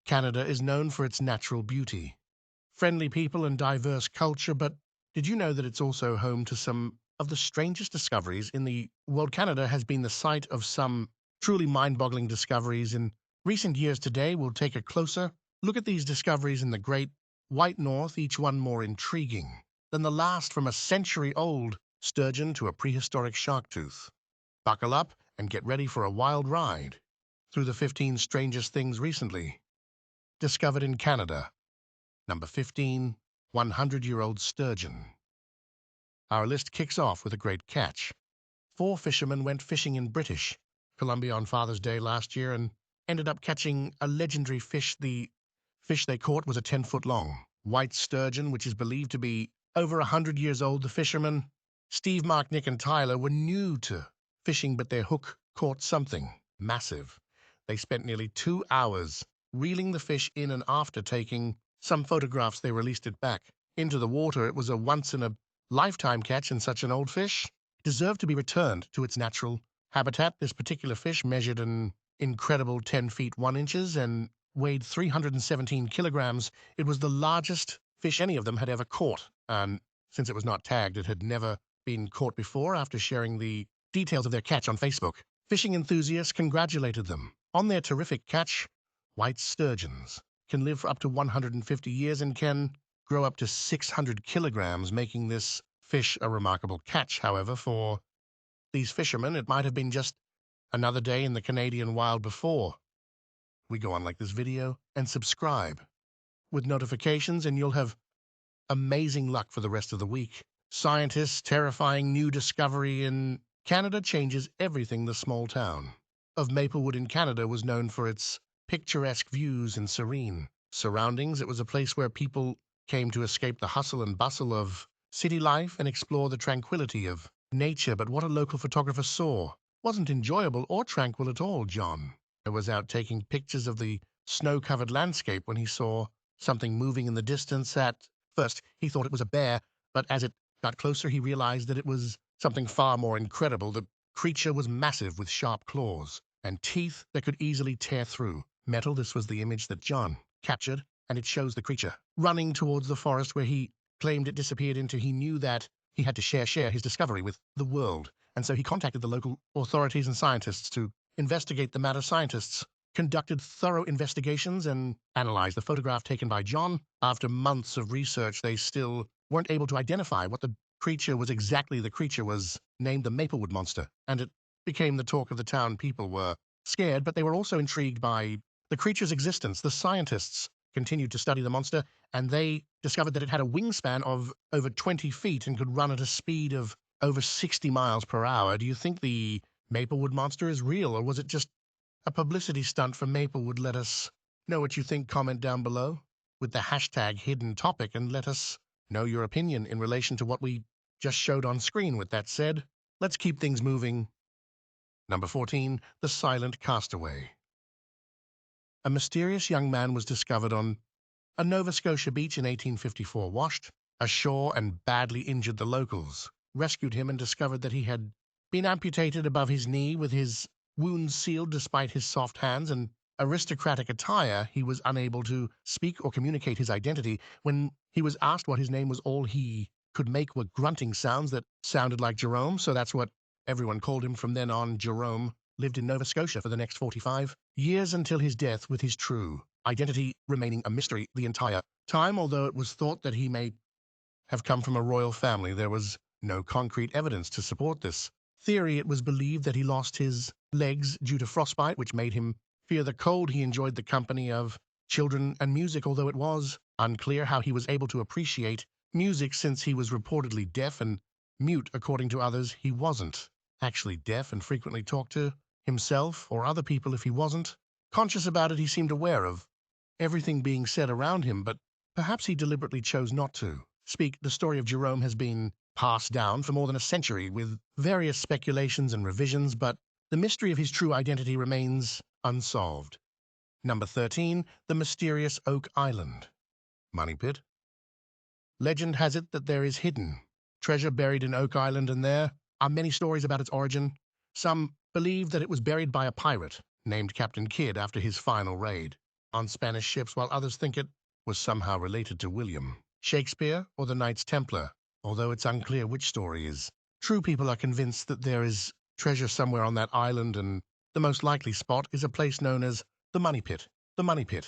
Canada is known for its natural beauty, friendly people and diverse culture, but did you know that it's also home to some of the strangest discoveries in the world? Canada has been the site of some truly mind-boggling discoveries in recent years. Today, we'll take a closer look at these discoveries in the great white north, each one more intriguing than the last, from a century-old sturgeon to a prehistoric shark tooth. Buckle up and get ready for a wild ride through the 15 strangest things recently discovered in Canada. Number 15, 100-year-old sturgeon. Our list kicks off with a great catch. Four fishermen went fishing in British Columbia on Father's Day last year and ended up catching a legendary fish. The fish they caught was a 10-foot long white sturgeon, which is believed to be over 100 years old. The fishermen, Steve, Mark, Nick, and Tyler, were new to fishing, but their hook caught something massive. They spent nearly 2 hours reeling the fish in, and after taking some photographs, they released it back into the water. It was a once-in-a-lifetime catch, and such an old fish deserved to be returned to its natural habitat. This particular fish measured an incredible 10 feet 1 inches and weighed 317 kilograms. It was the largest fish any of them had ever caught, and since it was not tagged, it had never been caught before. After sharing the details of their catch on Facebook, fishing enthusiasts congratulated them on their terrific catch. White sturgeons can live for up to 150 years and can grow up to 600 kilograms, making this fish a remarkable catch. However, for these fishermen, it might have been just another day in the Canadian wild. Before we go on, like this video and subscribe with notifications, and you'll have amazing luck for the rest of the week. Scientists' terrifying new discovery in Canada changes everything. The small town of Maplewood in Canada was known for its picturesque views and serene surroundings. It was a place where people came to escape the hustle and bustle of city life and explore the tranquility of nature. But what a local photographer saw wasn't enjoyable or tranquil at all. John was out taking pictures of the snow-covered landscape when he saw something moving in the distance. At first, he thought it was a bear, but as it got closer, he realized that it was something far more incredible. The creature was massive, with sharp claws and teeth that could easily tear through metal. This was the image that John captured, and it shows the creature running towards the forest where he claimed it disappeared into. He knew that he had to share his discovery with the world, and so he contacted the local authorities and scientists to investigate the matter. Scientists conducted thorough investigations and analyzed the photograph taken by John. After months of research, they still weren't able to identify what the creature was exactly. The creature was named the Maplewood Monster, and it became the talk of the town. People were scared, but they were also intrigued by the creature's existence. The scientists continued to study the monster, and they discovered that it had a wingspan of over 20 feet and could run at a speed of over 60 miles per hour. Do you think the Maplewood Monster is real, or was it just a publicity stunt for Maplewood? Let us know what you think. Comment down below with the hashtag hidden topic, and let us know your opinion in relation to what we just showed on screen. With that said, let's keep things moving. Number 14, the silent castaway. A mysterious young man was discovered on a Nova Scotia beach in 1854, washed ashore and badly injured. The locals rescued him and discovered that he had been amputated above his knee, with his wounds sealed. Despite his soft hands and aristocratic attire, he was unable to speak or communicate his identity. When he was asked what his name was, all he could make were grunting sounds that sounded like Jerome, so that's what everyone called him from then on. Jerome lived in Nova Scotia for the next 45 years until his death, with his true identity remaining a mystery the entire time. Although it was thought that he may have come from a royal family, there was no concrete evidence to support this theory. It was believed that he lost his legs due to frostbite, which made him fear the cold. He enjoyed the company of children and music, although it was unclear how he was able to appreciate music, since he was reportedly deaf and mute. According to others, he wasn't actually deaf and frequently talked to himself or other people. If he wasn't conscious about it, he seemed aware of everything being said around him, but perhaps he deliberately chose not to speak. The story of Jerome has been passed down for more than a century, with various speculations and revisions, but the mystery of his true identity remains unsolved. Number 13, the mysterious Oak Island money pit. Legend has it that there is hidden treasure buried in Oak Island, and there are many stories about its origin. Some believe that it was buried by a pirate named Captain Kidd after his final raid. on Spanish ships, while others think it was somehow related to William Shakespeare or the Knights Templar, although it's unclear which story is true. People are convinced that there is treasure somewhere on that island, and the most likely spot is a place known as the Money Pit. The Money Pit,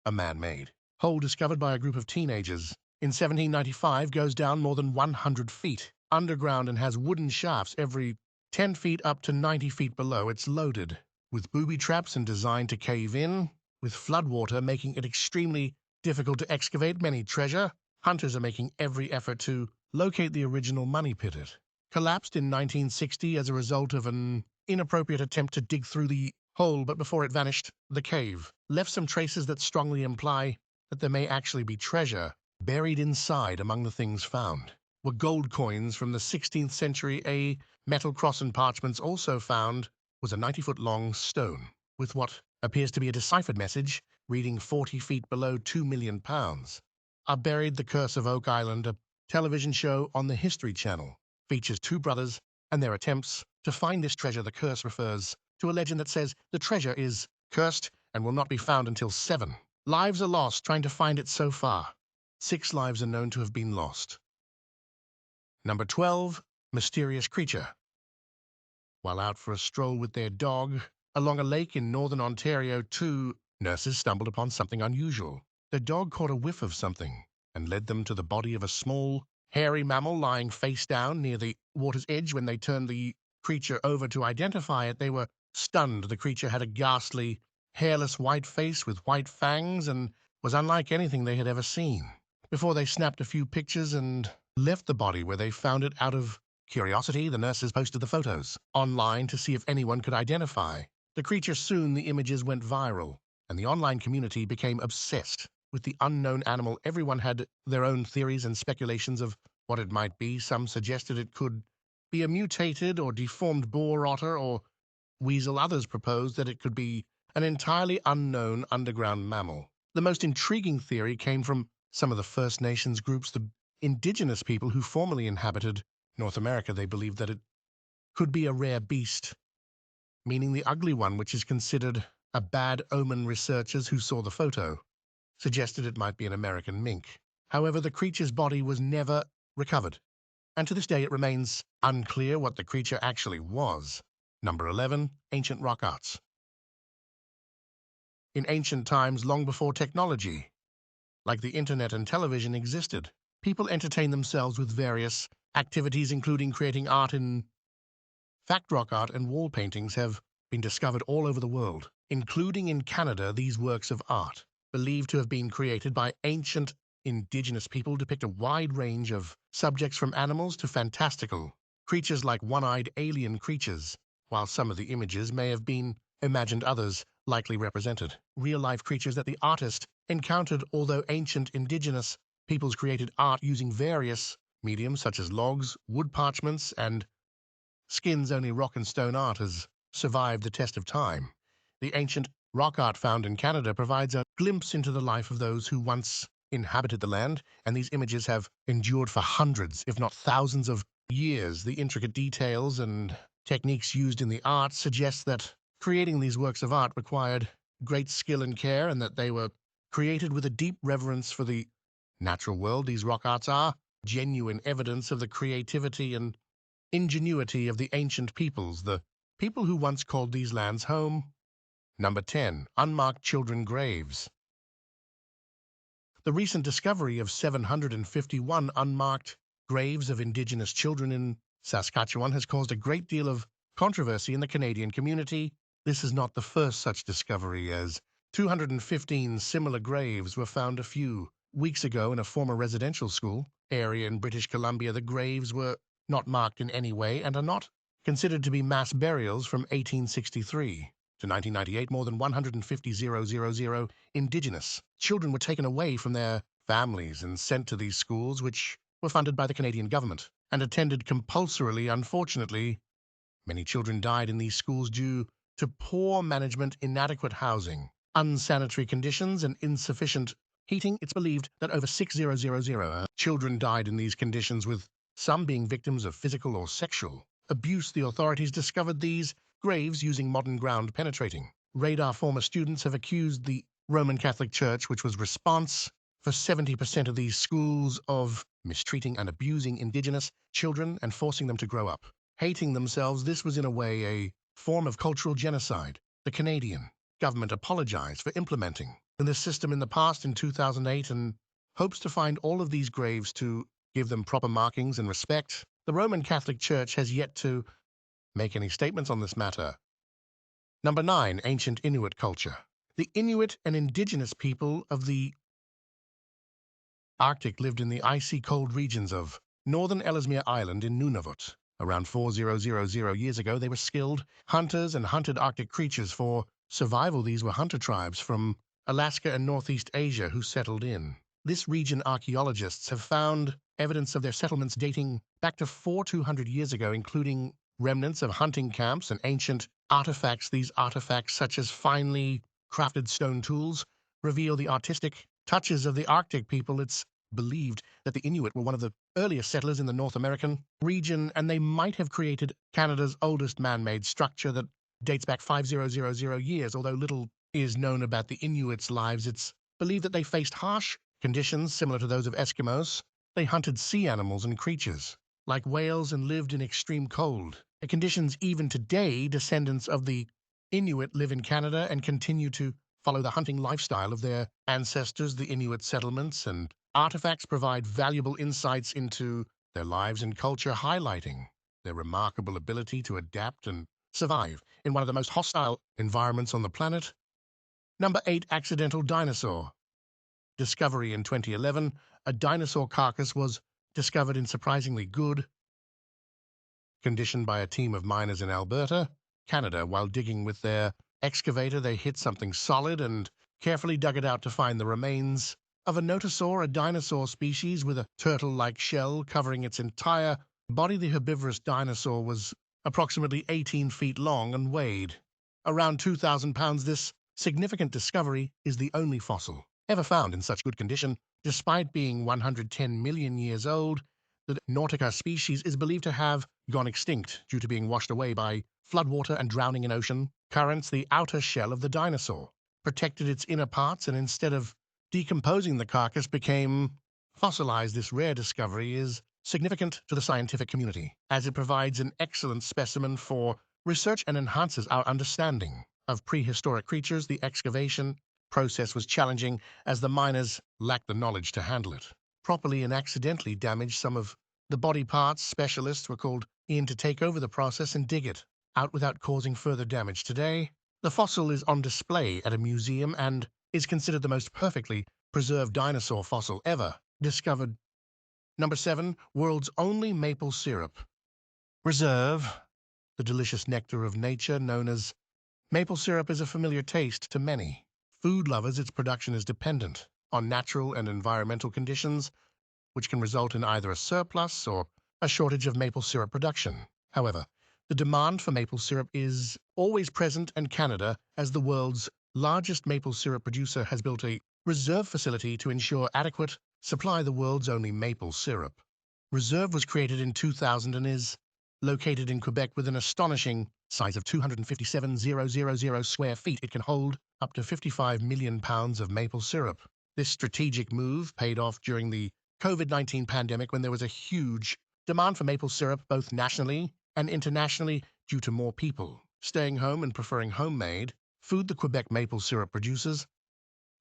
a man-made hole discovered by a group of teenagers in 1795, goes down more than 100 feet underground and has wooden shafts every 10 feet up to 90 feet below. It's loaded with booby traps and designed to cave in, with floodwater making it extremely difficult to excavate many treasure. Hunters are making every effort to locate the original money pit. It collapsed in 1960 as a result of an inappropriate attempt to dig through the hole, but before it vanished, the cave left some traces that strongly imply that there may actually be treasure buried inside. Among the things found were gold coins from the 16th century. A metal cross and parchments also found was a 90-foot-long stone with what appears to be a deciphered message reading 40 feet below £2 million. Are buried the Curse of Oak Island, a television show on the History Channel, features two brothers and their attempts to find this treasure. The curse refers to a legend that says the treasure is cursed and will not be found until 7 lives are lost trying to find it so far. 6 lives are known to have been lost. Number 12, mysterious creature. While out for a stroll with their dog along a lake in northern Ontario, 2 nurses stumbled upon something unusual. The dog caught a whiff of something and led them to the body of a small, hairy mammal lying face down near the water's edge. When they turned the creature over to identify it, they were stunned. The creature had a ghastly, hairless white face with white fangs and was unlike anything they had ever seen. Before they snapped a few pictures and left the body where they found it out of curiosity, the nurses posted the photos online to see if anyone could identify the creature. Soon the images went viral, and the online community became obsessed with the unknown animal. Everyone had their own theories and speculations of what it might be. Some suggested it could be a mutated or deformed boar, otter, or weasel. Others proposed that it could be an entirely unknown underground mammal. The most intriguing theory came from some of the First Nations groups, the indigenous people who formerly inhabited North America. They believed that it could be a rare beast, meaning the ugly one, which is considered a bad omen. Researchers who saw the photo suggested it might be an American mink. However, the creature's body was never recovered, and to this day it remains unclear what the creature actually was. Number 11, ancient rock arts. In ancient times, long before technology like the internet and television existed, people entertained themselves with various activities, including creating art. In fact, rock art and wall paintings have been discovered all over the world, including in Canada. These works of art, believed to have been created by ancient indigenous people, depict a wide range of subjects from animals to fantastical creatures like one-eyed alien creatures. While some of the images may have been imagined, others likely represented real-life creatures that the artist encountered. Although ancient indigenous peoples created art using various mediums such as logs, wood, parchments, and skins, only rock and stone art has survived the test of time. The ancient rock art found in Canada provides a glimpse into the life of those who once inhabited the land, and these images have endured for hundreds, if not thousands of years. The intricate details and techniques used in the art suggest that creating these works of art required great skill and care, and that they were created with a deep reverence for the natural world. These rock arts are genuine evidence of the creativity and ingenuity of the ancient peoples, the people who once called these lands home. Number 10, unmarked children graves. The recent discovery of 751 unmarked graves of Indigenous children in Saskatchewan has caused a great deal of controversy in the Canadian community. This is not the first such discovery, as 215 similar graves were found a few weeks ago in a former residential school area in British Columbia. The graves were not marked in any way and are not considered to be mass burials. From 1863 to 1998, more than 150,000 Indigenous children were taken away from their families and sent to these schools, which were funded by the Canadian government and attended compulsorily. Unfortunately, many children died in these schools due to poor management, inadequate housing, unsanitary conditions, and insufficient heating. It's believed that over 6,000 children died in these conditions, with some being victims of physical or sexual abuse. The authorities discovered these graves using modern ground-penetrating radar. Former students have accused the Roman Catholic Church, which was responsible for 70% of these schools of mistreating and abusing indigenous children and forcing them to grow up hating themselves. This was in a way a form of cultural genocide. The Canadian government apologized for implementing this system in the past in 2008 and hopes to find all of these graves to give them proper markings and respect. The Roman Catholic Church has yet to make any statements on this matter. Number 9. Ancient Inuit culture. The Inuit, an indigenous people of the Arctic, lived in the icy cold regions of northern Ellesmere Island in Nunavut. Around 4000 years ago, they were skilled hunters and hunted Arctic creatures. For survival, these were hunter tribes from Alaska and Northeast Asia who settled in this region. Archaeologists have found evidence of their settlements dating back to 4,200 years ago, including remnants of hunting camps and ancient artifacts. These artifacts, such as finely crafted stone tools, reveal the artistic touches of the Arctic people. It's believed that the Inuit were one of the earliest settlers in the North American region, and they might have created Canada's oldest man-made structure that dates back 5,000 years. Although little is known about the Inuits' lives, it's believed that they faced harsh conditions similar to those of Eskimos. They hunted sea animals and creatures like whales and lived in extreme cold conditions. Even today, descendants of the Inuit live in Canada and continue to follow the hunting lifestyle of their ancestors. The Inuit settlements and artifacts provide valuable insights into their lives and culture, highlighting their remarkable ability to adapt and survive in one of the most hostile environments on the planet. Number 8. Accidental dinosaur. Discovery in 2011. A dinosaur carcass was discovered in surprisingly good condition by a team of miners in Alberta, Canada. While digging with their excavator, they hit something solid and carefully dug it out to find the remains of a notosaur, a dinosaur species with a turtle-like shell covering its entire body. The herbivorous dinosaur was approximately 18 feet long and weighed around 2,000 pounds. This significant discovery is the only fossil ever found in such good condition. Despite being 110 million years old, the Nautica species is believed to have gone extinct due to being washed away by floodwater and drowning in ocean currents. The outer shell of the dinosaur protected its inner parts, and instead of decomposing, the carcass became fossilized. This rare discovery is significant to the scientific community, as it provides an excellent specimen for research and enhances our understanding of prehistoric creatures. The excavation process was challenging, as the miners lacked the knowledge to handle it properly and accidentally damaged some of the body parts. Specialists were called in to take over the process and dig it out without causing further damage. Today, the fossil is on display at a museum and is considered the most perfectly preserved dinosaur fossil ever discovered. Number 7. World's only maple syrup reserve. The delicious nectar of nature known as maple syrup is a familiar taste to many food lovers. Its production is dependent on natural and environmental conditions, which can result in either a surplus or a shortage of maple syrup production. However, the demand for maple syrup is always present, and Canada, as the world's largest maple syrup producer, has built a reserve facility to ensure adequate supply. The world's only maple syrup reserve was created in 2000 and is located in Quebec with an astonishing size of 257,000 square feet. It can hold up to 55 million pounds of maple syrup. This strategic move paid off during the COVID-19 pandemic, when there was a huge demand for maple syrup both nationally and internationally due to more people staying home and preferring homemade food. The Quebec maple syrup producers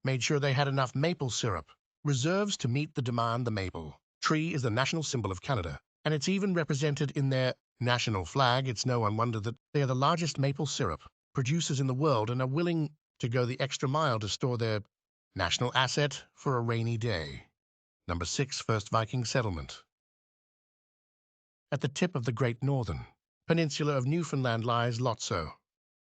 made sure they had enough maple syrup reserves to meet the demand. The maple tree is the national symbol of Canada, and it's even represented in their national flag. It's no wonder that they are the largest maple syrup producers in the world and are willing to go the extra mile to store their national asset for a rainy day. Number 6. First Viking settlement. At the tip of the Great Northern Peninsula of Newfoundland lies Lotso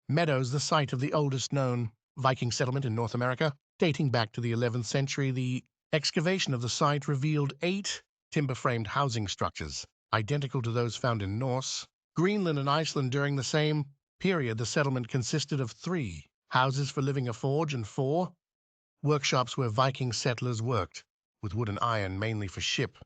Meadows, the site of the oldest known Viking settlement in North America. Dating back to the 11th century, the excavation of the site revealed 8 timber-framed housing structures, identical to those found in Norse, Greenland, and Iceland. During the same period, the settlement consisted of 3 houses for living, a forge, and 4 workshops where Viking settlers worked with wood and iron, mainly for ship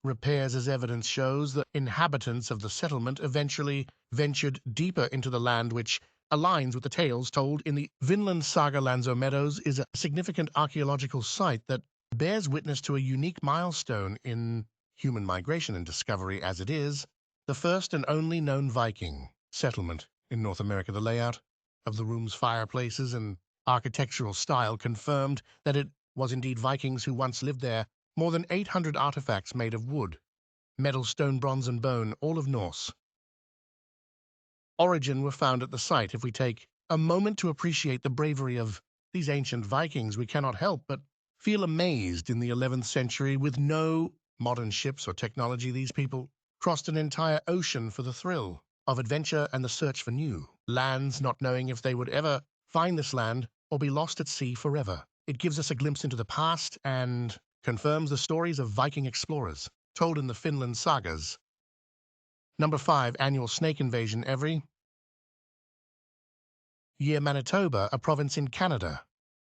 repairs. As evidence shows, the inhabitants of the settlement eventually ventured deeper into the land, which aligns with the tales told in the Vinland Saga. Lanzo Meadows is a significant archaeological site that bears witness to a unique milestone in human migration and discovery, as it is the first and only known Viking settlement in North America. The layout of the room's fireplaces and architectural style confirmed that it was indeed Vikings who once lived there. More than 800 artifacts made of wood, metal, stone, bronze, and bone, all of Norse origin, were found at the site. If we take a moment to appreciate the bravery of these ancient Vikings, we cannot help but feel amazed. In the 11th century, with no modern ships or technology, these people crossed an entire ocean for the thrill of adventure and the search for new lands, not knowing if they would ever find this land or be lost at sea forever. It gives us a glimpse into the past and confirms the stories of Viking explorers told in the Finland sagas. Number 5, annual snake invasion every year. Manitoba, a province in Canada,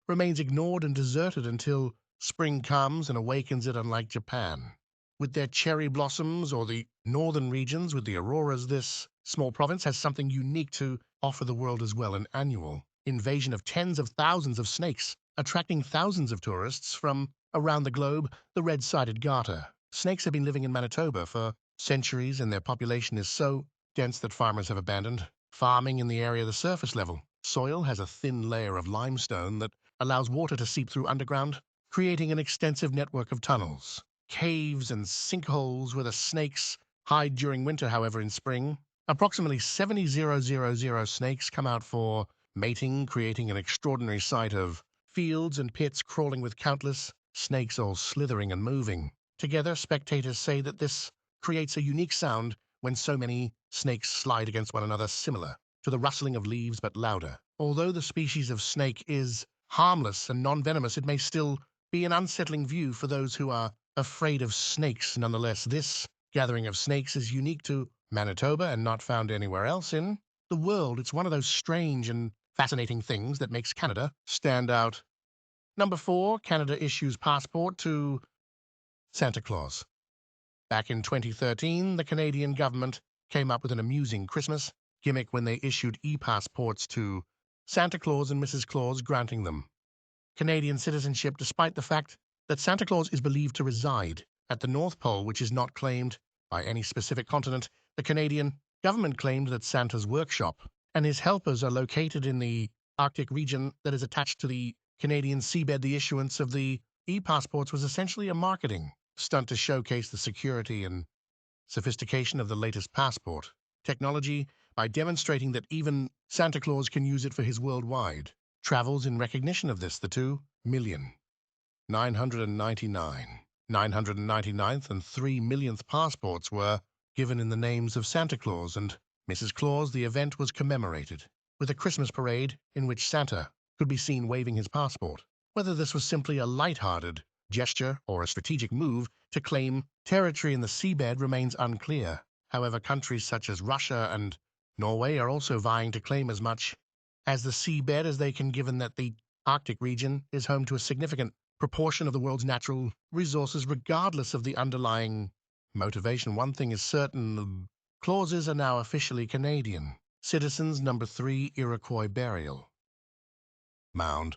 remains ignored and deserted until spring comes and awakens it. Unlike Japan, with their cherry blossoms, or the northern regions with the auroras, this small province has something unique to offer the world as well: an annual invasion of tens of thousands of snakes, attracting thousands of tourists from around the globe. The red-sided garter snakes have been living in Manitoba for centuries, and their population is so dense that farmers have abandoned farming in the area. The surface level soil has a thin layer of limestone that allows water to seep through underground, creating an extensive network of tunnels, caves, and sinkholes where the snakes hide during winter. However, in spring, approximately 70,000 snakes come out for mating, creating an extraordinary sight of fields and pits crawling with countless snakes all slithering and moving together. Spectators say that this creates a unique sound when so many snakes slide against one another, similar to the rustling of leaves but louder. Although the species of snake is harmless and non-venomous, it may still be an unsettling view for those who are afraid of snakes. Nonetheless, this gathering of snakes is unique to Manitoba and not found anywhere else in the world. It's one of those strange and fascinating things that makes Canada stand out. Number 4, Canada issues passport to Santa Claus. Back in 2013, the Canadian government came up with an amusing Christmas gimmick when they issued e-passports to Santa Claus and Mrs. Claus, granting them Canadian citizenship despite the fact that Santa Claus is believed to reside at the North Pole, which is not claimed by any specific continent. The Canadian government claimed that Santa's workshop and his helpers are located in the Arctic region that is attached to the Canadian seabed. The issuance of the e-passports was essentially a marketing stunt to showcase the security and sophistication of the latest passport technology by demonstrating that even Santa Claus can use it for his worldwide travels. In recognition of this, the 2,999,999th and 3 millionth passports were given in the names of Santa Claus and Mrs. Claus. The event was commemorated with a Christmas parade in which Santa could be seen waving his passport. Whether this was simply a light-hearted gesture or a strategic move to claim territory in the seabed remains unclear. However, countries such as Russia and Norway are also vying to claim as much as the seabed as they can, given that the Arctic region is home to a significant proportion of the world's natural resources. Regardless of the underlying motivation, one thing is certain: the clauses are now officially Canadian citizens. Number 3, Iroquois burial mound.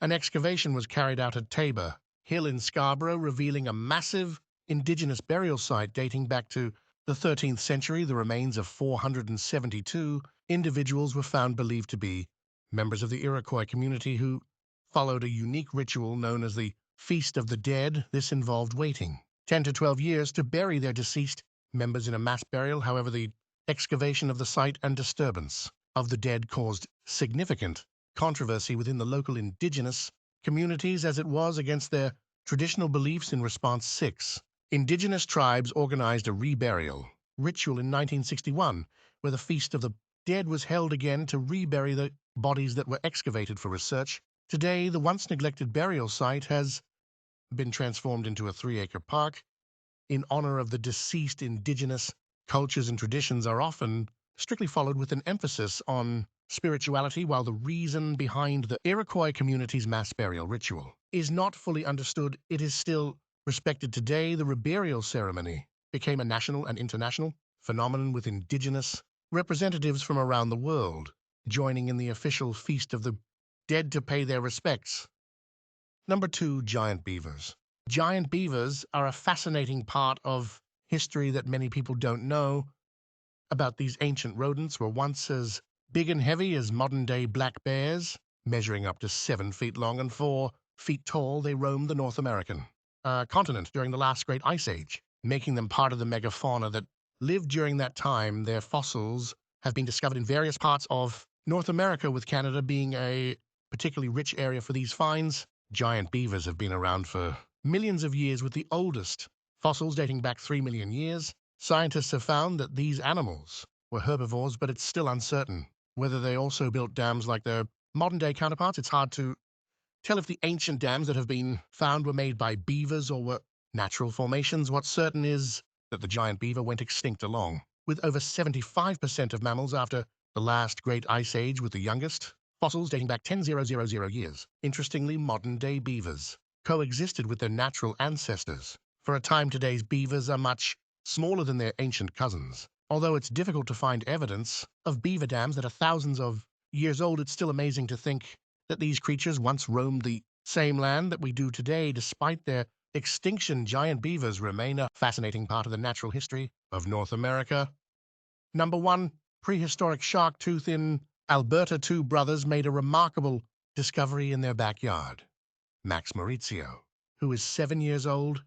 An excavation was carried out at Tabor Hill in Scarborough, revealing a massive indigenous burial site dating back to the 13th century. The remains of 472 individuals were found, believed to be members of the Iroquois community who followed a unique ritual known as the Feast of the Dead. This involved waiting 10 to 12 years to bury their deceased members in a mass burial. However, the excavation of the site and disturbance of the dead caused significant controversy within the local indigenous communities, as it was against their traditional beliefs. In response, 6 indigenous tribes organized a reburial ritual in 1961, where the Feast of the Dead was held again to rebury the bodies that were excavated for research. Today, the once neglected burial site has been transformed into a 3-acre park in honor of the deceased. Indigenous cultures and traditions are often strictly followed with an emphasis on spirituality, while the reason behind the Iroquois community's mass burial ritual is not fully understood. It is still respected today. The reburial ceremony became a national and international phenomenon with indigenous representatives from around the world joining in the official Feast of the Dead to pay their respects. Number 2, giant beavers. Giant beavers are a fascinating part of history that many people don't know about. These ancient rodents were once as big and heavy as modern-day black bears, measuring up to 7 feet long and 4 feet tall. They roamed the North American continent during the last great ice age, making them part of the megafauna that lived during that time. Their fossils have been discovered in various parts of North America, with Canada being a particularly rich area for these finds. Giant beavers have been around for millions of years, with the oldest fossils dating back 3 million years. Scientists have found that these animals were herbivores, but it's still uncertain whether they also built dams like their modern-day counterparts. It's hard to tell if the ancient dams that have been found were made by beavers or were natural formations. What's certain is that the giant beaver went extinct along with over 75% of mammals after the last great ice age, with the youngest fossils dating back 10,000 years. Interestingly, modern-day beavers coexisted with their natural ancestors. For a time, today's beavers are much smaller than their ancient cousins. Although it's difficult to find evidence of beaver dams that are thousands of years old, it's still amazing to think that these creatures once roamed the same land that we do today. Despite their extinction, giant beavers remain a fascinating part of the natural history of North America. Number 1, prehistoric shark tooth in Alberta. Two brothers made a remarkable discovery in their backyard. Max Maurizio, who is 7 years old,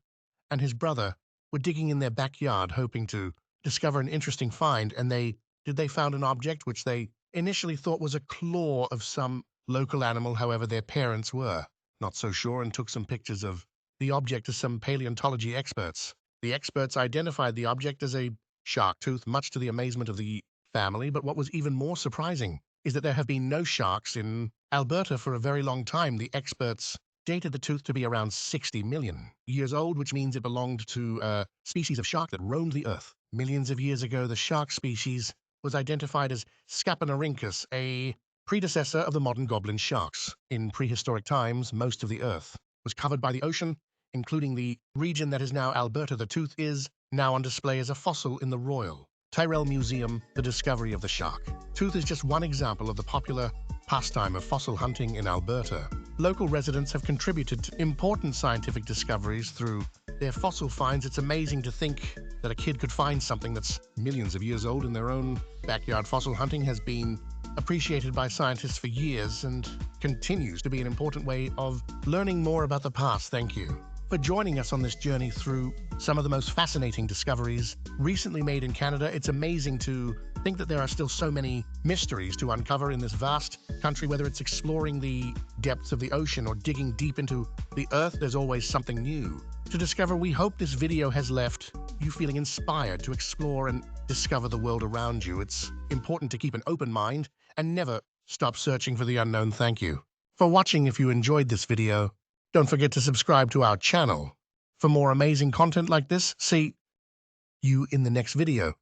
and his brother were digging in their backyard hoping to discover an interesting find, and they found an object which they initially thought was a claw of some local animal. However, their parents were not so sure and took some pictures of the object to some paleontology experts. The experts identified the object as a shark tooth, much to the amazement of the family. But what was even more surprising is that there have been no sharks in Alberta for a very long time. The experts dated the tooth to be around 60 million years old, which means it belonged to a species of shark that roamed the earth. Millions of years ago, the shark species was identified as Scaponarhynchus, a predecessor of the modern goblin sharks. In prehistoric times, most of the earth was covered by the ocean, including the region that is now Alberta. The tooth is now on display as a fossil in the Royal Tyrrell Museum. The discovery of the shark tooth is just one example of the popular pastime of fossil hunting in Alberta. Local residents have contributed to important scientific discoveries through their fossil finds. It's amazing to think that a kid could find something that's millions of years old in their own backyard. Fossil hunting has been appreciated by scientists for years and continues to be an important way of learning more about the past. Thank you for joining us on this journey through some of the most fascinating discoveries recently made in Canada. It's amazing to think that there are still so many mysteries to uncover in this vast country. Whether it's exploring the depths of the ocean or digging deep into the earth, there's always something new to discover. We hope this video has left you feeling inspired to explore and discover the world around you. It's important to keep an open mind and never stop searching for the unknown. Thank you for watching. If you enjoyed this video, don't forget to subscribe to our channel for more amazing content like this. See you in the next video.